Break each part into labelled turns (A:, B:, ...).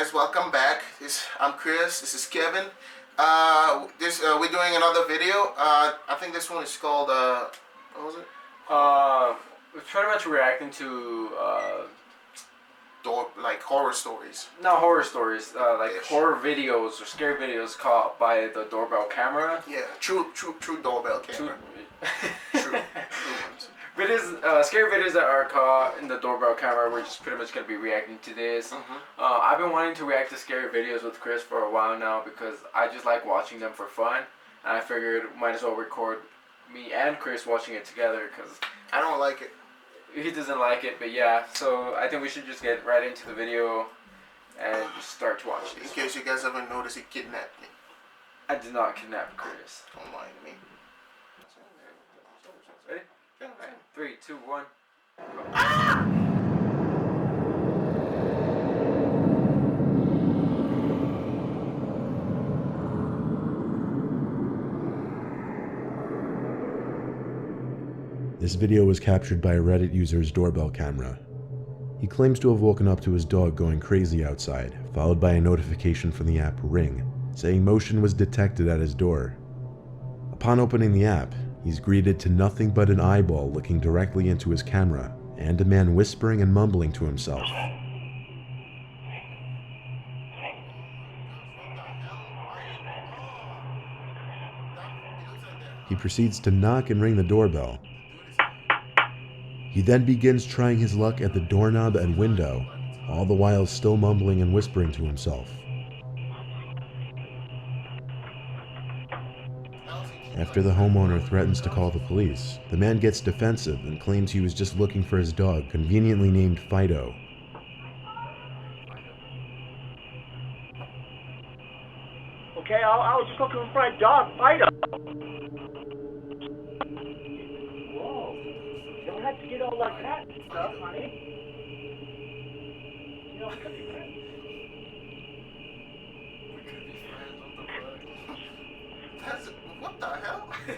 A: guys, welcome back. I'm Chris. This is Kevin. We're doing another video. I think this one is called what was it?
B: We're pretty much reacting to
A: like horror stories.
B: not horror stories, like
A: Ish.
B: horror videos or scary videos caught by the doorbell camera.
A: Yeah, true doorbell camera. True ones.
B: Videos, scary videos that are caught in the doorbell camera. We're just pretty much gonna be reacting to this. I've been wanting to react to scary videos with Chris for a while now because I just like watching them for fun, and I figured might as well record me and Chris watching it together because
A: I don't like it.
B: he doesn't like it. But yeah, so I think we should just get right into the video and just start to watch
A: In
B: this.
A: case you guys haven't noticed, he kidnapped me.
B: I did not kidnap Chris.
A: Don't mind me.
B: Ready?
A: Yeah.
B: Alright, 3, 2, 1.
C: This video was captured by a Reddit user's doorbell camera. He claims to have woken up to his dog going crazy outside, followed by a notification from the app Ring, saying motion was detected at his door. Upon opening the app, he's greeted to nothing but an eyeball looking directly into his camera, and a man whispering and mumbling to himself. He proceeds to knock and ring the doorbell. He then begins trying his luck at the doorknob and window, all the while still mumbling and whispering to himself. After the homeowner threatens to call the police, the man gets defensive and claims he was just looking for his dog, conveniently named Fido.
D: Okay, I was just looking for my dog, Fido. Whoa. You don't have to get all like that and stuff, honey. You know, we could be friends.
A: What the hell? We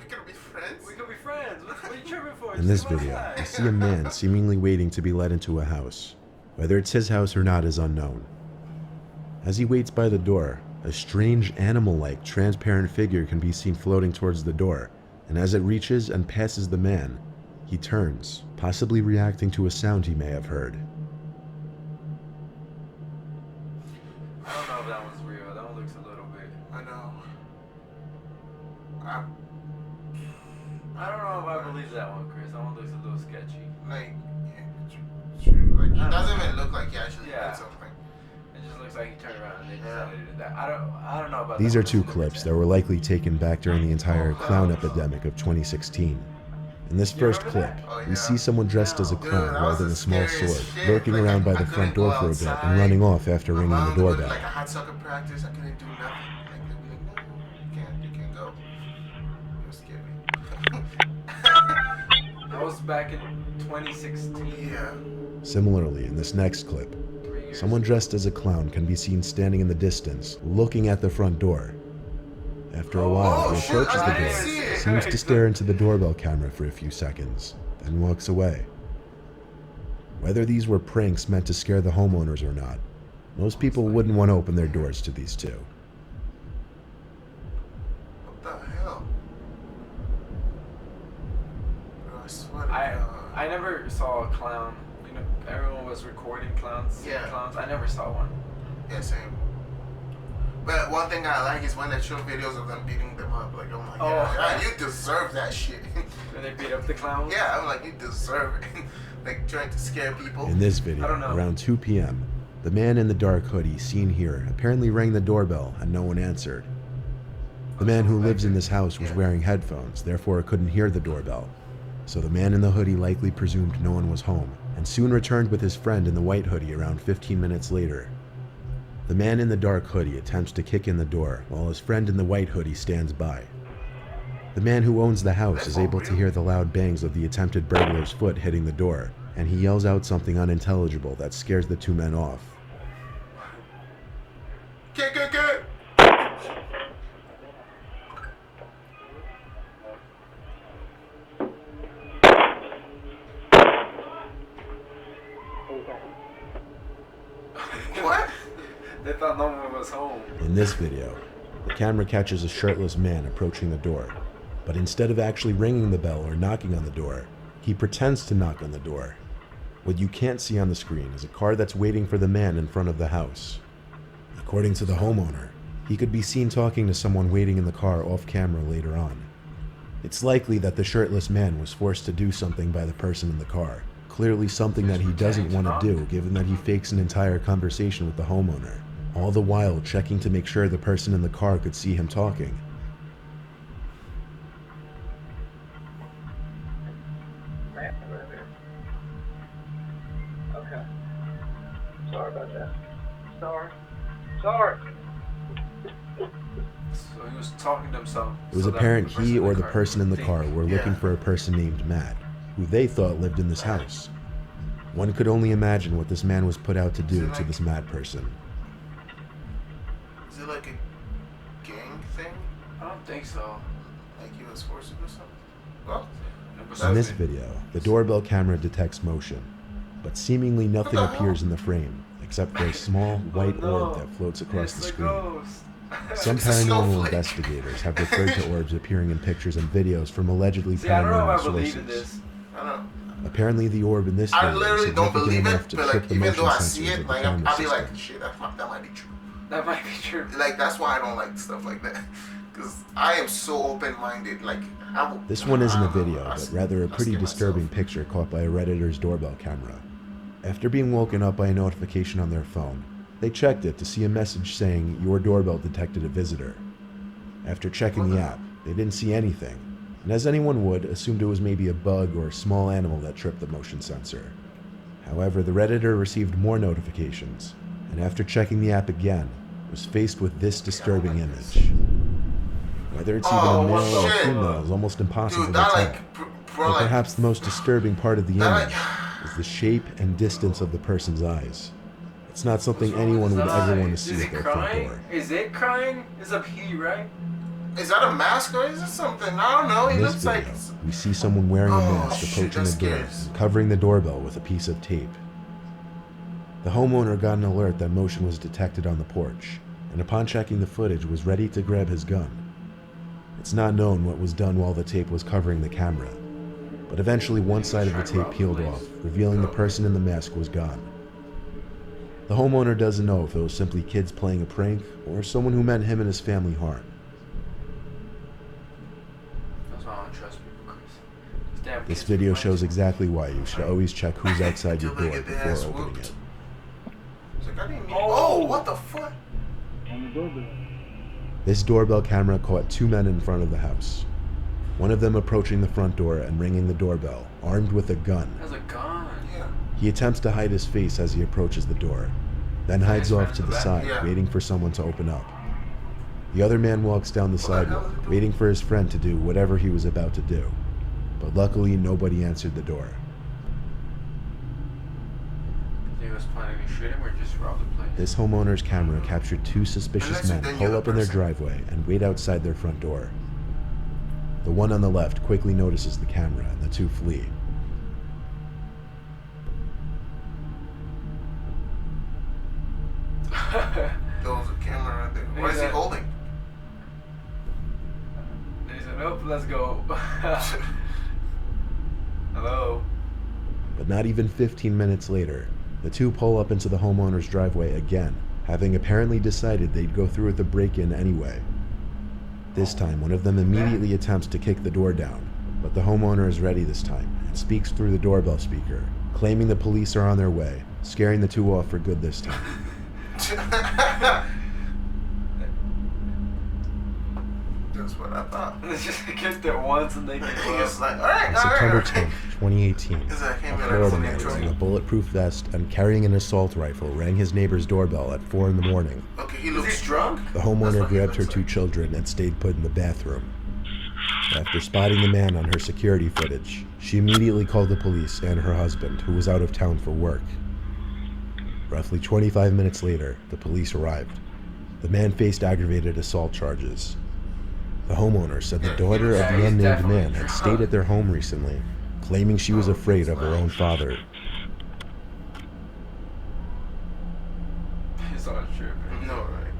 A: could be friends.
B: We could be friends. What are you tripping for?
C: In this video, we see a man seemingly waiting to be let into a house. Whether it's his house or not is unknown. As he waits by the door, a strange animal-like transparent figure can be seen floating towards the door, and as it reaches and passes the man, he turns, possibly reacting to a sound he may have heard.
B: I don't know if that one's real. That one looks a little bit.
A: I know.
B: I don't know if I believe that one, Chris. That one looks a little sketchy.
A: Like, yeah, true. Like, it doesn't even look like he actually
B: Yeah.
A: did something.
B: It just looks like he turned around and they decided to do that. I don't know about
C: These
B: that
C: are
B: one.
C: two clips that were likely taken back during the entire clown epidemic of 2016. In this first clip, we see someone dressed as a clown wielding a small sword, lurking around by the front door for a bit and running off after ringing the doorbell.
A: Like I had soccer practice, I couldn't do nothing. Like, they'd be like, no, you can't go. It was scary.
B: That was back in 2016.
A: Yeah.
C: Similarly, in this next clip, someone dressed as a clown can be seen standing in the distance, looking at the front door. After a while, he approaches the door, seems to stare into the doorbell camera for a few seconds, then walks away. Whether these were pranks meant to scare the homeowners or not, most people wouldn't want to open their doors to these two.
A: What the hell? Bro, I swear to God.
B: I never saw a clown. You know, everyone was recording clowns.
A: Yeah.
B: Clowns. I never saw one.
A: Yeah, same. But one thing I like is when they show videos of them beating them up. Like, oh my God, you deserve that shit.
B: When they beat up the clowns.
A: Yeah, I'm like, you deserve it. Like, trying to scare people.
C: In this video, around 2 p.m., the man in the dark hoodie seen here apparently rang the doorbell and no one answered. The man who lives in this house was wearing headphones, therefore couldn't hear the doorbell. So the man in the hoodie likely presumed no one was home, and soon returned with his friend in the white hoodie around 15 minutes later. The man in the dark hoodie attempts to kick in the door, while his friend in the white hoodie stands by. The man who owns the house is able to hear the loud bangs of the attempted burglar's foot hitting the door, and he yells out something unintelligible that scares the two men off.
A: Get. What?
B: They thought no one was home.
C: In this video, the camera catches a shirtless man approaching the door, but instead of actually ringing the bell or knocking on the door, he pretends to knock on the door. What you can't see on the screen is a car that's waiting for the man in front of the house. According to the homeowner, he could be seen talking to someone waiting in the car off camera later on. It's likely that the shirtless man was forced to do something by the person in the car, clearly something that he doesn't want to do given that he fakes an entire conversation with the homeowner, all the while checking to make sure the person in the car could see him talking.
D: Okay. Sorry about that. Sorry.
B: So he was talking to himself.
C: It was
B: so that
C: apparent
B: the person
C: he
B: in
C: or the
B: car
C: person in the
B: think-
C: car were looking for a person named Matt, who they thought lived in this house. One could only imagine what this man was put out to do to this Matt person.
A: Is it like a gang thing?
B: I don't think so.
A: Like he was forced to do something? Well,
C: In this video, the doorbell camera detects motion, but seemingly nothing appears in the frame except for a small white orb that floats across the
B: It's a
C: screen.
B: ghost.
C: Some
A: It's a
C: paranormal
A: snowflake.
C: investigators have referred to orbs appearing in pictures and videos from allegedly
B: See, I don't know
C: paranormal
B: if I believe in
C: sources.
B: this.
A: I don't know.
C: Apparently, the orb in this
A: I
C: video is
A: literally don't
C: significant
A: believe
C: enough
A: it,
C: to
A: but
C: trip
A: like
C: the
A: even
C: motion
A: though I see
C: sensors
A: it,
C: of the
A: like
C: camera
A: I'll be
C: system.
A: like, shit, that might be true.
B: That might be true.
A: Like that's why I don't like stuff like that, because I am so open-minded. Like I will,
C: This one isn't
A: I
C: a
A: don't know,
C: video,
A: I-
C: but rather a
A: I
C: pretty
A: scare
C: disturbing
A: myself.
C: picture caught by a Redditor's doorbell camera. After being woken up by a notification on their phone, they checked it to see a message saying, "Your doorbell detected a visitor." After checking the app, they didn't see anything, and as anyone would, assumed it was maybe a bug or a small animal that tripped the motion sensor. However, the Redditor received more notifications, and after checking the app again, was faced with this disturbing image. Whether it's even
A: Oh,
C: a male or
A: shit.
C: female is almost impossible
A: Dude,
C: to
A: that
C: tell.
A: like, bro,
C: But
A: like,
C: perhaps the most disturbing part of the
A: that,
C: image
A: like,
C: is the shape and distance of the person's eyes. It's not something anyone would ever want to see
B: Is
C: at
B: it
C: their front
B: crying?
C: door.
B: Is it crying? It's a he, right?
A: is that a mask or is it something? I don't know. He
C: In this
A: looks like.
C: video, we see someone wearing a
A: Oh,
C: mask
A: shit,
C: approaching
A: that
C: the door
A: scares.
C: and covering the doorbell with a piece of tape. The homeowner got an alert that motion was detected on the porch, and upon checking the footage was ready to grab his gun. It's not known what was done while the tape was covering the camera, but eventually one side of the tape peeled off, revealing the person in the mask was gone. The homeowner doesn't know if it was simply kids playing a prank or someone who meant him and his family harm.
B: That's why I don't trust people, Chris. These damn
C: This
B: kids
C: video
B: are
C: shows
B: playing-
C: exactly why you should always check who's outside your
A: Till they
C: door
A: get their ass
C: before opening
A: whooped.
C: it.
A: It's like, I didn't mean.
B: Oh.
A: Oh, what the fuck?
D: On the doorbell.
C: This doorbell camera caught two men in front of the house. One of them approaching the front door and ringing the doorbell, armed with a gun.
B: That's a gun.
A: Yeah.
C: He attempts to hide his face as he approaches the door, then hides off to the side,
A: Yeah.
C: waiting for someone to open up. The other man walks down the
A: What the hell is
C: sidewalk,
A: he doing?
C: waiting for his friend to do whatever he was about to do. But luckily, nobody answered the door.
B: He was planning to shoot him or just rob the place.
C: This homeowner's camera captured two suspicious
A: Unless you
C: men
A: think
C: pull
A: you're
C: up
A: the
C: in their
A: person.
C: driveway and wait outside their front door. The one on the left quickly notices the camera and the two flee.
A: There was a camera right there. What is he
B: Exactly.
A: holding?
B: He said, "Nope, let's go." Hello.
C: But not even 15 minutes later, the two pull up into the homeowner's driveway again, having apparently decided they'd go through with the break-in anyway. This time, one of them immediately attempts to kick the door down, but the homeowner is ready this time and speaks through the doorbell speaker, claiming the police are on their way, scaring the two off for good this time.
A: That's what I thought.
B: Let's just kick it once and they can
A: He was like, all right,
C: On
A: all right,
C: September
A: all right.
C: 10th, 2018,
A: Is that
C: a
A: came in
C: Florida
A: like
C: man
A: intro?
C: wearing a bulletproof vest and carrying an assault rifle rang his neighbor's doorbell at 4 in the morning.
A: Okay, he
B: Is
A: looks
B: he drunk?
C: The
A: That's
C: homeowner
A: what he
C: grabbed her
A: looks
C: two
A: like.
C: children and stayed put in the bathroom. After spotting the man on her security footage, she immediately called the police and her husband, who was out of town for work. Roughly 25 minutes later, the police arrived. The man faced aggravated assault charges. The homeowner said the daughter of the
B: he's
C: unnamed
B: definitely
C: man had
B: drunk.
C: stayed at their home recently, claiming she was afraid of her own father.
B: His someone's tripping.
A: No, right?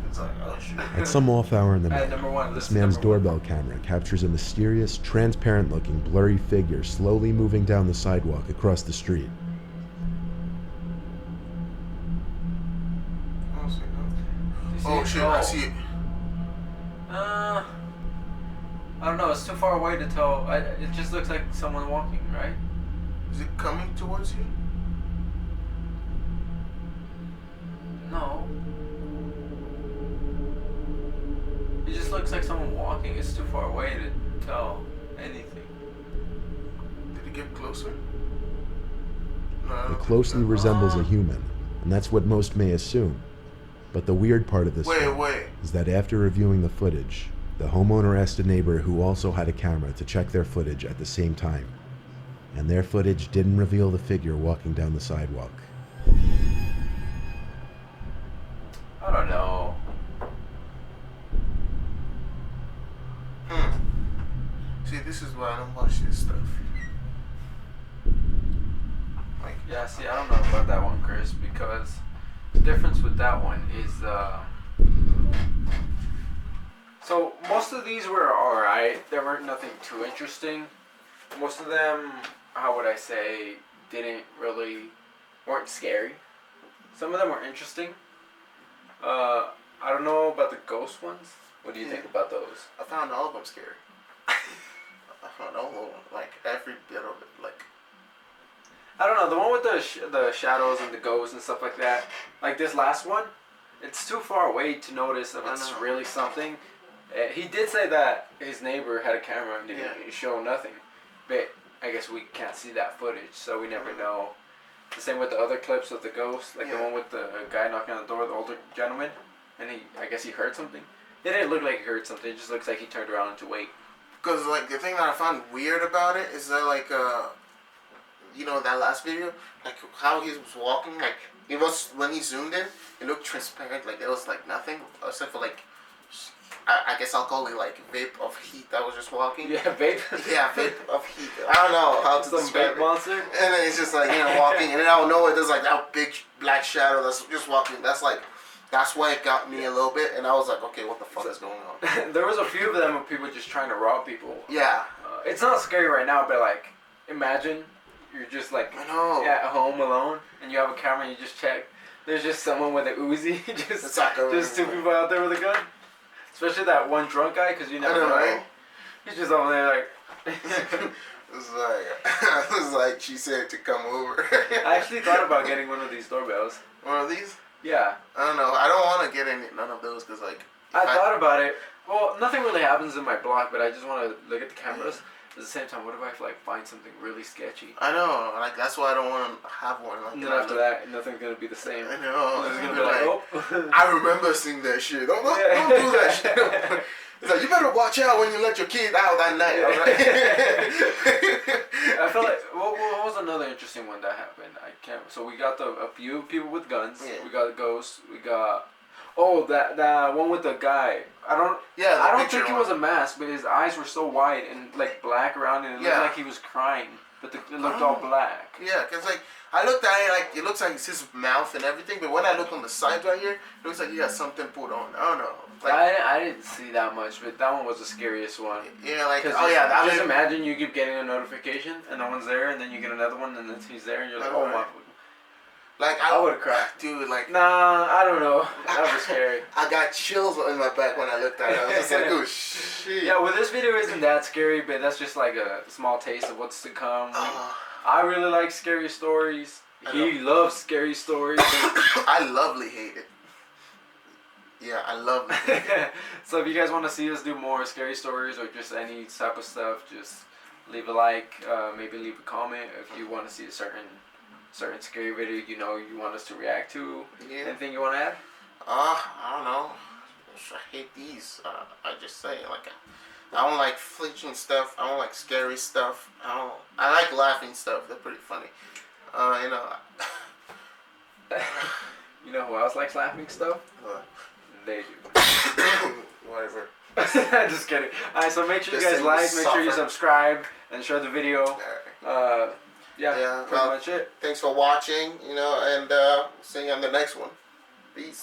A: It's like, oh shit.
C: At some off hour in the
B: Alright,
C: night,
B: number one,
C: this
B: listen,
C: man's
B: number one.
C: doorbell camera captures a mysterious, transparent-looking, blurry figure slowly moving down the sidewalk across the street.
A: Oh, shit,
B: Do you see
A: no. Oh
B: it?
A: shit, I see it.
B: I don't know. It's too far away to tell. It just looks like someone walking, right?
A: Is it coming towards you?
B: No. It just looks like someone walking. It's too far away to tell anything.
A: Did it get closer? No, I don't
C: It
A: think
C: closely
A: so.
C: resembles a human, and that's what most may assume. But the weird part of this film
A: Wait.
C: is that after reviewing the footage, the homeowner asked a neighbor who also had a camera to check their footage at the same time. And their footage didn't reveal the figure walking down the sidewalk.
B: I don't know.
A: See, this is why I don't watch this stuff. Like,
B: Yeah, see, I don't know about that one, Chris, because the difference with that one is, so most of these were alright. There weren't nothing too interesting. Most of them, how would I say, weren't scary. Some of them were interesting. I don't know about the ghost ones. What do you think about those?
A: I found all of them scary. I found all of them, like every bit of it, like.
B: I don't know, the one with the shadows and the ghosts and stuff like that. Like this last one, it's too far away to notice if it's really something. He did say that his neighbor had a camera and didn't show nothing, but I guess we can't see that footage, so we never know. The same with the other clips of the ghost, like the one with the guy knocking on the door, the older gentleman, and I guess he heard something. It didn't look like he heard something. It just looks like he turned around to wait.
A: Because like the thing that I found weird about it is that like you know that last video, like how he was walking, like it was when he zoomed in, it looked transparent, like there was like nothing except for like I guess I'll call it like vape of heat that was just walking.
B: Yeah, vape.
A: Yeah, vape of heat. I don't know how to
B: Some
A: describe
B: vape
A: it.
B: monster.
A: And then it's just like, you know, walking, and then out of nowhere there's like that big black shadow that's just walking. That's why it got me a little bit, and I was like, okay, what the fuck is going on?
B: There was a few of them of people just trying to rob people.
A: Yeah.
B: It's not scary right now, but like, imagine you're just like
A: I know.
B: at home alone, and you have a camera and you just check. There's just someone with an Uzi, just two people out there with a gun. Especially that one drunk guy, because you never know.
A: Right?
B: He's just over there like.
A: It was like she said to come over.
B: I actually thought about getting one of these doorbells.
A: One of these?
B: Yeah.
A: I don't know. I don't want to get none of those because like.
B: I thought about it. Well, nothing really happens in my block, but I just want to look at the cameras. At the same time, what if I like find something really sketchy?
A: I know. Like that's why I don't want to have one. Like
B: And then after that, nothing's gonna be the same.
A: I know.
B: It's gonna be like, oh.
A: I remember seeing that shit. Don't do that shit. It's like, you better watch out when you let your kid out that night.
B: I feel like what was another interesting one that happened? I can't. So we got a few people with guns.
A: Yeah.
B: We got ghosts. We got that one with the guy. I don't think it was a mask, but his eyes were so wide and like black around, and it looked like he was crying, but it looked all black.
A: Yeah, cause like I looked at it, like it looks like it's his mouth and everything, but when I look on the side right here, it looks like he got something put on. I don't know. Like,
B: I didn't see that much, but that one was the scariest one.
A: Yeah, like
B: just imagine you keep getting a notification and no one's there, and then you get another one and then he's there, and you're like, oh my.
A: Like
B: I would have cried.
A: Dude, like.
B: Nah, I don't know. That was scary.
A: I got chills in my back when I looked at it. I was just like, oh shit.
B: Yeah, well, this video isn't that scary, but that's just like a small taste of what's to come. I really like scary stories. He loves scary stories.
A: I lovely hate it. Yeah, I love it.
B: So if you guys want to see us do more scary stories or just any type of stuff, just leave a like, maybe leave a comment if you want to see a certain scary video you want us to react to.
A: Yeah.
B: Anything you want to add?
A: I don't know. I hate these. I just say like I don't like flinching stuff. I don't like scary stuff. I like laughing stuff. They're pretty funny.
B: You know who else likes laughing stuff? They do.
A: Whatever.
B: Just kidding. Alright, so make sure you guys like, make sure you subscribe, and share the video. Yeah, pretty much it.
A: Thanks for watching, and see you on the next one. Peace.